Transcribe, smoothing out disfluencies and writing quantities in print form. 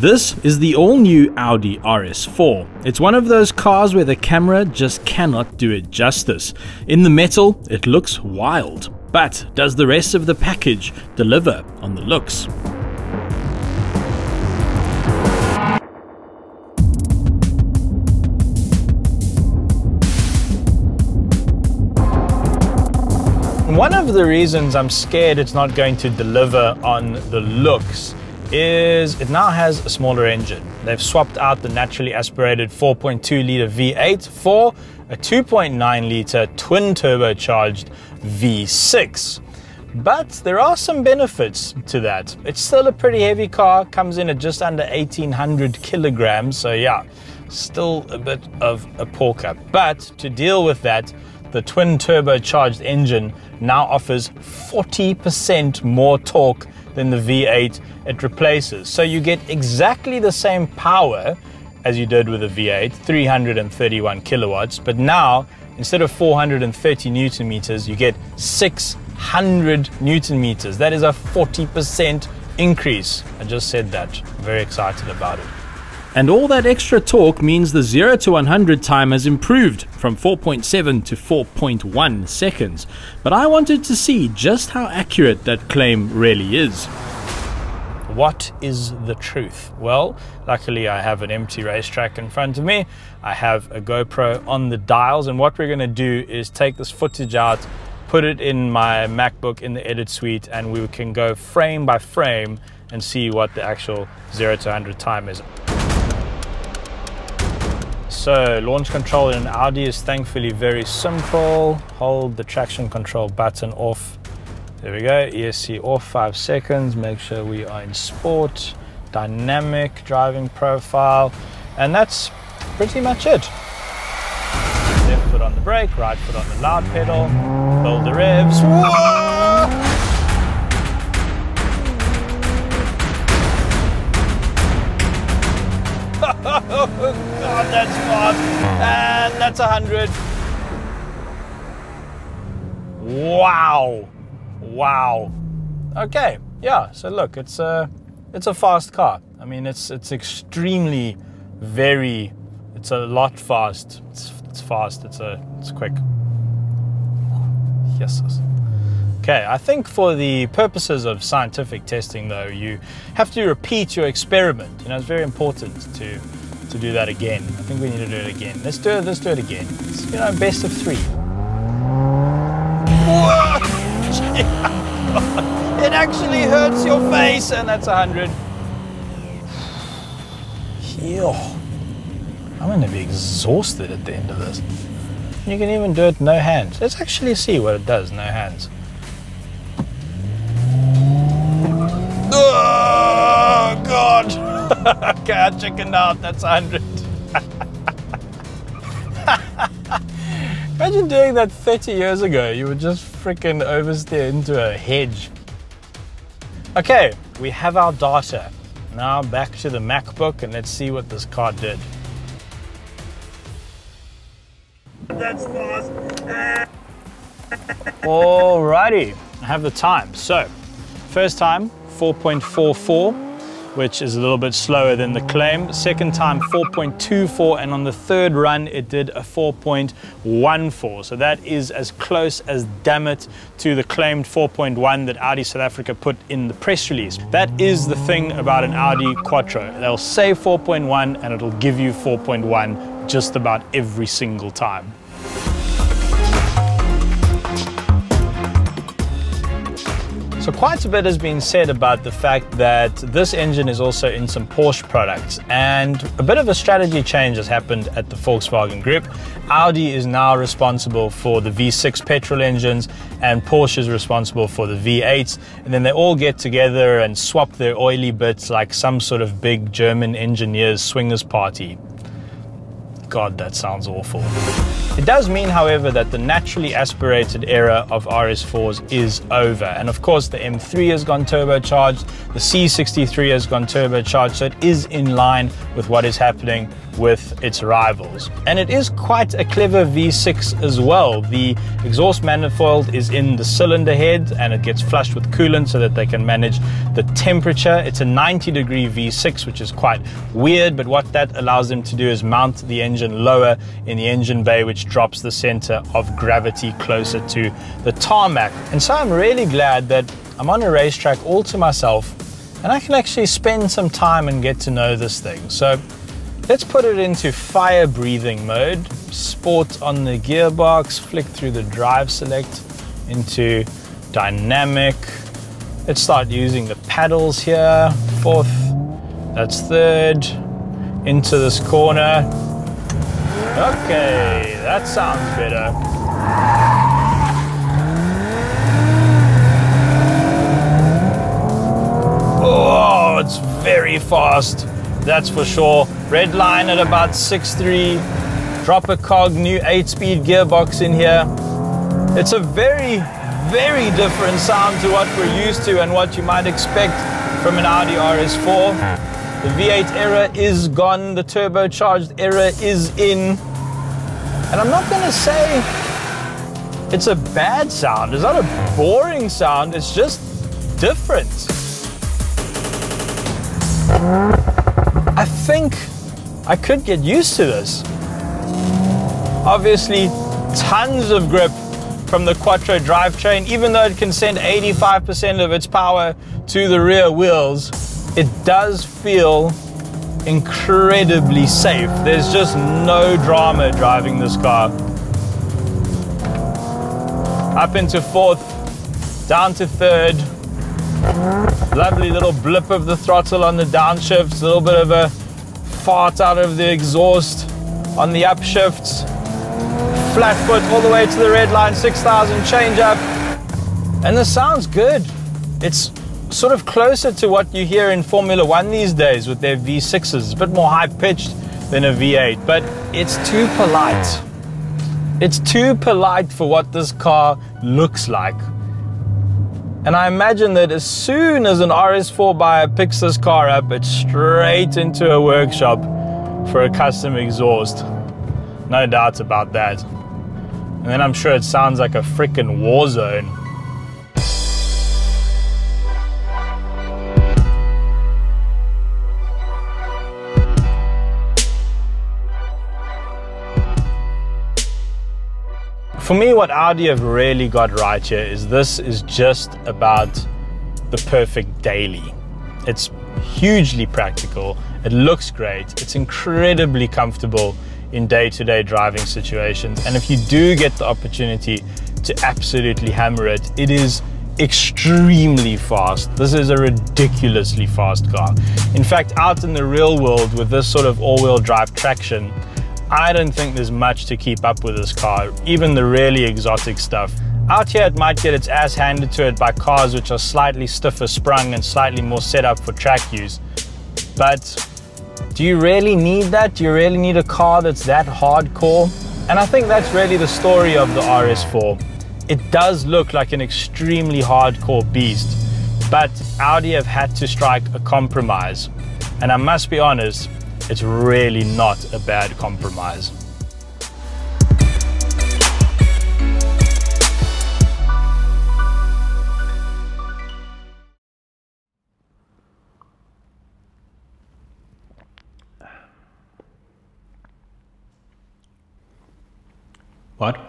This is the all-new Audi RS4. It's one of those cars where the camera just cannot do it justice. In the metal, it looks wild. But does the rest of the package deliver on the looks? One of the reasons I'm scared it's not going to deliver on the looks is it now has a smaller engine. They've swapped out the naturally aspirated 4.2 litre V8 for a 2.9 litre twin turbocharged V6. But there are some benefits to that. It's still a pretty heavy car, comes in at just under 1800 kilograms, so yeah, still a bit of a porker. But to deal with that, the twin turbocharged engine now offers 40% more torque than the V8 it replaces. So you get exactly the same power as you did with the V8, 331 kilowatts, but now instead of 430 Newton meters, you get 600 Newton meters. That is a 40% increase. I just said that. I'm very excited about it. And all that extra torque means the 0 to 100 time has improved from 4.7 to 4.1 seconds. But I wanted to see just how accurate that claim really is. What is the truth? Well, luckily I have an empty racetrack in front of me. I have a GoPro on the dials, and what we're going to do is take this footage out, put it in my MacBook in the edit suite, and we can go frame by frame and see what the actual 0 to 100 time is. So launch control in an Audi is thankfully very simple. Hold the traction control button off. There we go, ESC off, 5 seconds. Make sure we are in sport, dynamic driving profile, and that's pretty much it. Left foot on the brake, right foot on the loud pedal, build the revs. Whoa! Oh God, that's fast. And that's 100. Wow. Wow. Okay, yeah, so look, it's a fast car. I mean, it's extremely it's a lot fast. It's fast, it's quick. Yes. Okay, I think for the purposes of scientific testing though, you have to repeat your experiment. You know, it's very important to do that again. I think we need to do it again. Let's do it again. It's, you know, best of 3. Whoa! It actually hurts your face, and that's 100. Yo, I'm gonna be exhausted at the end of this. You can even do it no hands. Let's actually see what it does, no hands. Oh God! Okay, I chickened out. That's 100. Imagine doing that 30 years ago. You would just freaking oversteer into a hedge. Okay, we have our data. Now back to the MacBook and let's see what this car did. That's fast. Alrighty, I have the time. So, first time 4.44, which is a little bit slower than the claim. Second time 4.24, and on the third run it did a 4.14. So that is as close as damn it to the claimed 4.1 that Audi South Africa put in the press release. That is the thing about an Audi Quattro. They'll say 4.1 and it'll give you 4.1 just about every single time. So quite a bit has been said about the fact that this engine is also in some Porsche products, and a bit of a strategy change has happened at the Volkswagen Group. Audi is now responsible for the V6 petrol engines and Porsche is responsible for the V8s, and then they all get together and swap their oily bits like some sort of big German engineers swingers party. God, that sounds awful. It does mean, however, that the naturally aspirated era of RS4s is over. And of course, the M3 has gone turbocharged, the C63 has gone turbocharged, so it is in line with what is happening with its rivals. And it is quite a clever V6 as well. The exhaust manifold is in the cylinder head and it gets flushed with coolant so that they can manage the temperature. It's a 90-degree V6, which is quite weird, but what that allows them to do is mount the engine lower in the engine bay, which drops the center of gravity closer to the tarmac. And so I'm really glad that I'm on a racetrack all to myself and I can actually spend some time and get to know this thing. So let's put it into fire breathing mode, sport on the gearbox, flick through the drive select into dynamic. Let's start using the paddles here. Fourth, that's third, into this corner. Okay, that sounds better. Oh, it's very fast. That's for sure. Red line at about 6.3. Drop a cog, new 8-speed gearbox in here. It's a very, very different sound to what we're used to and what you might expect from an Audi RS4. The V8 era is gone. The turbocharged era is in. And I'm not gonna say it's a bad sound. It's not a boring sound. It's just different. I think I could get used to this. Obviously, tons of grip from the quattro drivetrain. Even though it can send 85% of its power to the rear wheels, it does feel incredibly safe. There's just no drama driving this car. Up into fourth, down to third. Lovely little blip of the throttle on the downshifts, a little bit of a fart out of the exhaust on the upshifts. Flat foot all the way to the red line, 6,000 change up. And the sound's good. It's sort of closer to what you hear in Formula One these days with their V6s. It's a bit more high-pitched than a V8, but it's too polite. It's too polite for what this car looks like. And I imagine that as soon as an RS4 buyer picks this car up, it's straight into a workshop for a custom exhaust. No doubt about that. And then I'm sure it sounds like a freaking war zone. For me, what Audi have really got right here is this is just about the perfect daily. It's hugely practical, it looks great, it's incredibly comfortable in day-to-day driving situations, and if you do get the opportunity to absolutely hammer it, it is extremely fast. This is a ridiculously fast car. In fact, out in the real world with this sort of all-wheel drive traction, I don't think there's much to keep up with this car, even the really exotic stuff. Out here it might get its ass handed to it by cars which are slightly stiffer sprung and slightly more set up for track use. But do you really need that? Do you really need a car that's that hardcore? And I think that's really the story of the RS4. It does look like an extremely hardcore beast, but Audi have had to strike a compromise. And I must be honest, it's really not a bad compromise. What?